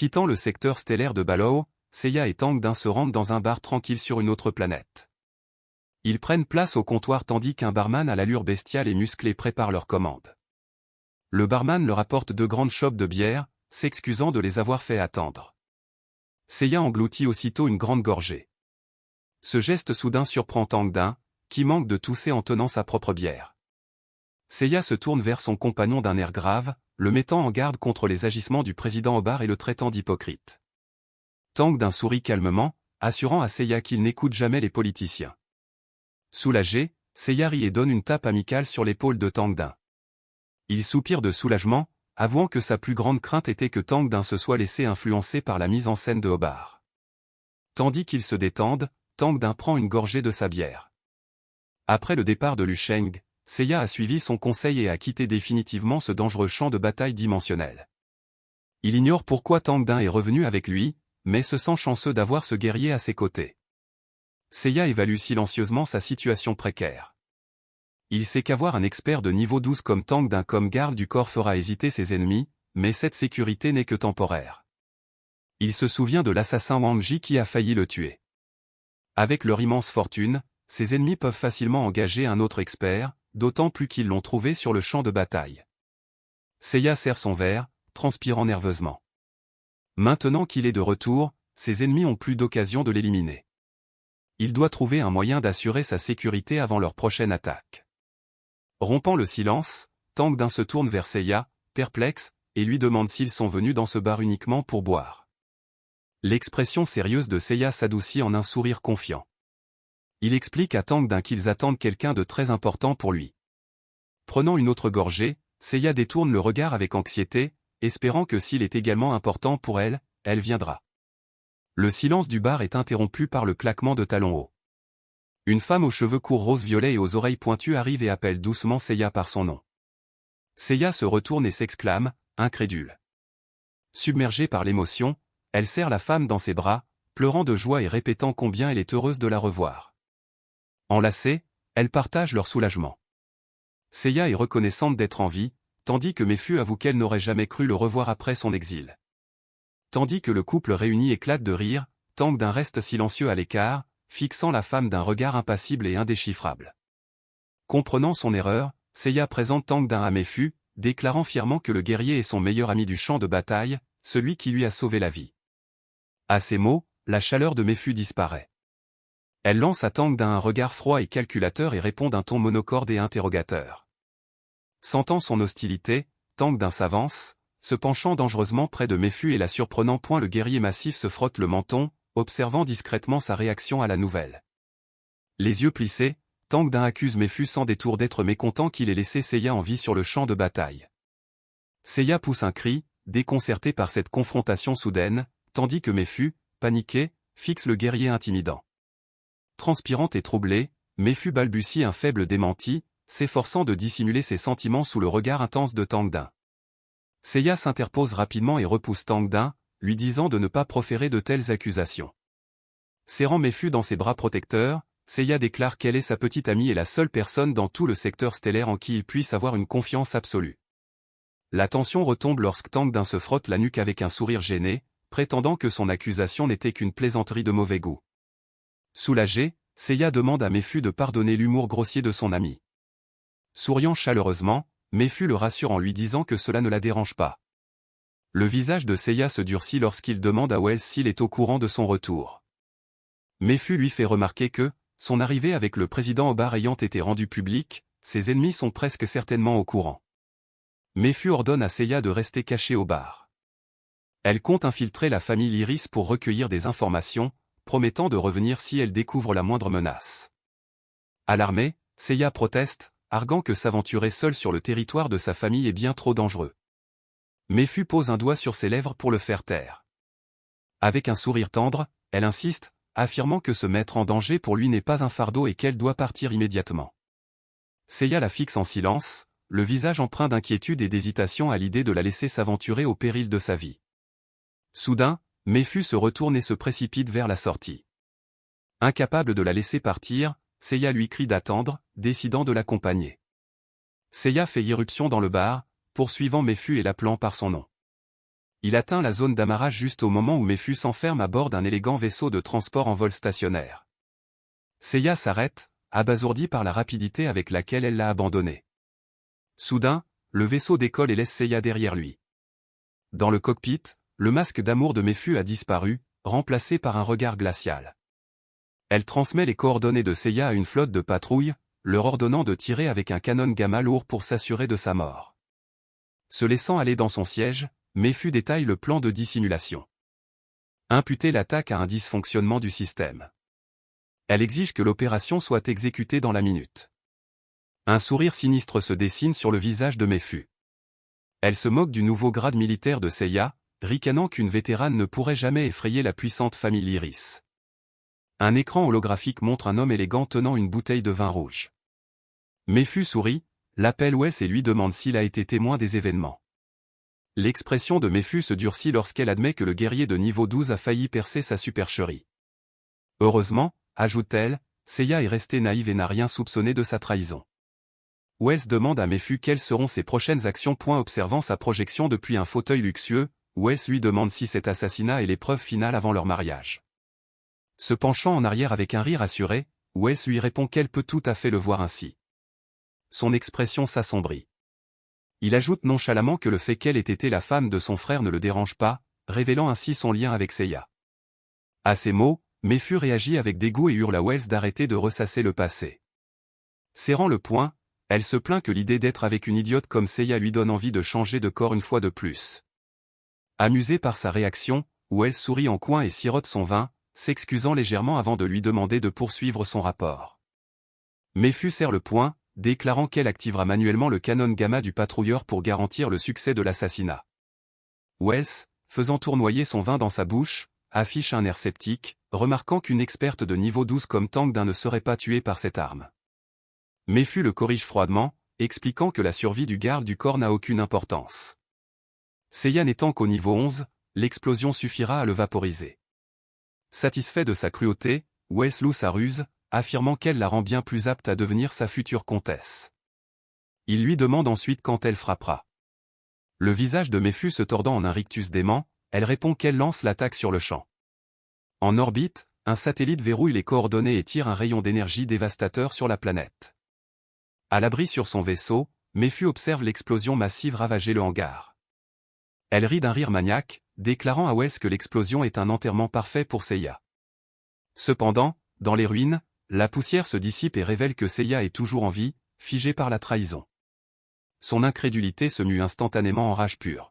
Quittant le secteur stellaire de Balao, Seiya et Tang Dun se rendent dans un bar tranquille sur une autre planète. Ils prennent place au comptoir tandis qu'un barman à l'allure bestiale et musclée prépare leur commande. Le barman leur apporte 2 grandes chopes de bière, s'excusant de les avoir fait attendre. Seiya engloutit aussitôt une grande gorgée. Ce geste soudain surprend Tang Dun, qui manque de tousser en tenant sa propre bière. Seiya se tourne vers son compagnon d'un air grave, le mettant en garde contre les agissements du président au bar et le traitant d'hypocrite. Tang Dun sourit calmement, assurant à Seiya qu'il n'écoute jamais les politiciens. Soulagé, Seiya rit et donne une tape amicale sur l'épaule de Tang Dun. Il soupire de soulagement, avouant que sa plus grande crainte était que Tang Dun se soit laissé influencer par la mise en scène de Hobart. Tandis qu'ils se détendent, Tang Dun prend une gorgée de sa bière. Après le départ de Lu Sheng, Seiya a suivi son conseil et a quitté définitivement ce dangereux champ de bataille dimensionnel. Il ignore pourquoi Tang Dun est revenu avec lui, mais se sent chanceux d'avoir ce guerrier à ses côtés. Seiya évalue silencieusement sa situation précaire. Il sait qu'avoir un expert de niveau 12 comme Tang Dun comme garde du corps fera hésiter ses ennemis, mais cette sécurité n'est que temporaire. Il se souvient de l'assassin Wang Ji qui a failli le tuer. Avec leur immense fortune, ses ennemis peuvent facilement engager un autre expert, d'autant plus qu'ils l'ont trouvé sur le champ de bataille. Seiya serre son verre, transpirant nerveusement. Maintenant qu'il est de retour, ses ennemis ont plus d'occasion de l'éliminer. Il doit trouver un moyen d'assurer sa sécurité avant leur prochaine attaque. Rompant le silence, Tang Dun se tourne vers Seiya, perplexe, et lui demande s'ils sont venus dans ce bar uniquement pour boire. L'expression sérieuse de Seiya s'adoucit en un sourire confiant. Il explique à Tang Dun qu'ils attendent quelqu'un de très important pour lui. Prenant une autre gorgée, Seiya détourne le regard avec anxiété, espérant que s'il est également important pour elle, elle viendra. Le silence du bar est interrompu par le claquement de talons hauts. Une femme aux cheveux courts rose-violet et aux oreilles pointues arrive et appelle doucement Seiya par son nom. Seiya se retourne et s'exclame, incrédule. Submergée par l'émotion, elle serre la femme dans ses bras, pleurant de joie et répétant combien elle est heureuse de la revoir. Enlacées, elles partagent leur soulagement. Seiya est reconnaissante d'être en vie, tandis que Meifu avoue qu'elle n'aurait jamais cru le revoir après son exil. Tandis que le couple réuni éclate de rire, Tang Dun reste silencieux à l'écart, fixant la femme d'un regard impassible et indéchiffrable. Comprenant son erreur, Seiya présente Tang Dun à Meifu, déclarant fièrement que le guerrier est son meilleur ami du champ de bataille, celui qui lui a sauvé la vie. À ces mots, la chaleur de Meifu disparaît. Elle lance à Tang Dun un regard froid et calculateur et répond d'un ton monocorde et interrogateur. Sentant son hostilité, Tang Dun s'avance, se penchant dangereusement près de Meifu et la surprenant point le guerrier massif se frotte le menton, observant discrètement sa réaction à la nouvelle. Les yeux plissés, Tang Dun accuse Meifu sans détour d'être mécontent qu'il ait laissé Seiya en vie sur le champ de bataille. Seiya pousse un cri, déconcerté par cette confrontation soudaine, tandis que Meifu, paniqué, fixe le guerrier intimidant. Transpirante et troublée, Meifu balbutie un faible démenti, s'efforçant de dissimuler ses sentiments sous le regard intense de Tang Dun. Seiya s'interpose rapidement et repousse Tang Dun, lui disant de ne pas proférer de telles accusations. Serrant Meifu dans ses bras protecteurs, Seiya déclare qu'elle est sa petite amie et la seule personne dans tout le secteur stellaire en qui il puisse avoir une confiance absolue. La tension retombe lorsque Tang Dun se frotte la nuque avec un sourire gêné, prétendant que son accusation n'était qu'une plaisanterie de mauvais goût. Soulagé, Seiya demande à Meifu de pardonner l'humour grossier de son ami. Souriant chaleureusement, Meifu le rassure en lui disant que cela ne la dérange pas. Le visage de Seiya se durcit lorsqu'il demande à Wells s'il est au courant de son retour. Meifu lui fait remarquer que, son arrivée avec le président au bar ayant été rendue publique, ses ennemis sont presque certainement au courant. Meifu ordonne à Seiya de rester cachée au bar. Elle compte infiltrer la famille Lyris pour recueillir des informations, promettant de revenir si elle découvre la moindre menace. Alarmée, Seiya proteste, arguant que s'aventurer seule sur le territoire de sa famille est bien trop dangereux. Meifu pose un doigt sur ses lèvres pour le faire taire. Avec un sourire tendre, elle insiste, affirmant que se mettre en danger pour lui n'est pas un fardeau et qu'elle doit partir immédiatement. Seiya la fixe en silence, le visage empreint d'inquiétude et d'hésitation à l'idée de la laisser s'aventurer au péril de sa vie. Soudain, Meifu se retourne et se précipite vers la sortie. Incapable de la laisser partir, Seiya lui crie d'attendre, décidant de l'accompagner. Seiya fait irruption dans le bar, poursuivant Meifu et l'appelant par son nom. Il atteint la zone d'amarrage juste au moment où Mephu s'enferme à bord d'un élégant vaisseau de transport en vol stationnaire. Seiya s'arrête, abasourdie par la rapidité avec laquelle elle l'a abandonné. Soudain, le vaisseau décolle et laisse Seiya derrière lui. Dans le cockpit, le masque d'amour de Mephu a disparu, remplacé par un regard glacial. Elle transmet les coordonnées de Seiya à une flotte de patrouille, leur ordonnant de tirer avec un canon gamma lourd pour s'assurer de sa mort. Se laissant aller dans son siège, Mephu détaille le plan de dissimulation. Imputer l'attaque à un dysfonctionnement du système. Elle exige que l'opération soit exécutée dans la minute. Un sourire sinistre se dessine sur le visage de Mephu. Elle se moque du nouveau grade militaire de Seiya, ricanant qu'une vétérane ne pourrait jamais effrayer la puissante famille Lyris. Un écran holographique montre un homme élégant tenant une bouteille de vin rouge. Mephu sourit, l'appelle Wells et lui demande s'il a été témoin des événements. L'expression de Mephu se durcit lorsqu'elle admet que le guerrier de niveau 12 a failli percer sa supercherie. Heureusement, ajoute-t-elle, Seiya est restée naïve et n'a rien soupçonné de sa trahison. Wells demande à Mephu quelles seront ses prochaines actions. Observant sa projection depuis un fauteuil luxueux, Wells lui demande si cet assassinat est l'épreuve finale avant leur mariage. Se penchant en arrière avec un rire assuré, Wells lui répond qu'elle peut tout à fait le voir ainsi. Son expression s'assombrit. Il ajoute nonchalamment que le fait qu'elle ait été la femme de son frère ne le dérange pas, révélant ainsi son lien avec Seiya. À ces mots, Mephu réagit avec dégoût et hurle à Wells d'arrêter de ressasser le passé. Serrant le poing, elle se plaint que l'idée d'être avec une idiote comme Seiya lui donne envie de changer de corps une fois de plus. Amusé par sa réaction, Wells sourit en coin et sirote son vin, s'excusant légèrement avant de lui demander de poursuivre son rapport. Mephu serre le poing, déclarant qu'elle activera manuellement le canon gamma du patrouilleur pour garantir le succès de l'assassinat. Wells, faisant tournoyer son vin dans sa bouche, affiche un air sceptique, remarquant qu'une experte de niveau 12 comme Tang Din ne serait pas tuée par cette arme. Mephu le corrige froidement, expliquant que la survie du garde du corps n'a aucune importance. Seiya n'étant qu'au niveau 11, l'explosion suffira à le vaporiser. Satisfait de sa cruauté, Wells loue sa ruse, affirmant qu'elle la rend bien plus apte à devenir sa future comtesse. Il lui demande ensuite quand elle frappera. Le visage de Mephu se tordant en un rictus dément, elle répond qu'elle lance l'attaque sur le champ. En orbite, un satellite verrouille les coordonnées et tire un rayon d'énergie dévastateur sur la planète. À l'abri sur son vaisseau, Mephu observe l'explosion massive ravager le hangar. Elle rit d'un rire maniaque, déclarant à Wells que l'explosion est un enterrement parfait pour Seiya. Cependant, dans les ruines, la poussière se dissipe et révèle que Seiya est toujours en vie, figée par la trahison. Son incrédulité se mue instantanément en rage pure.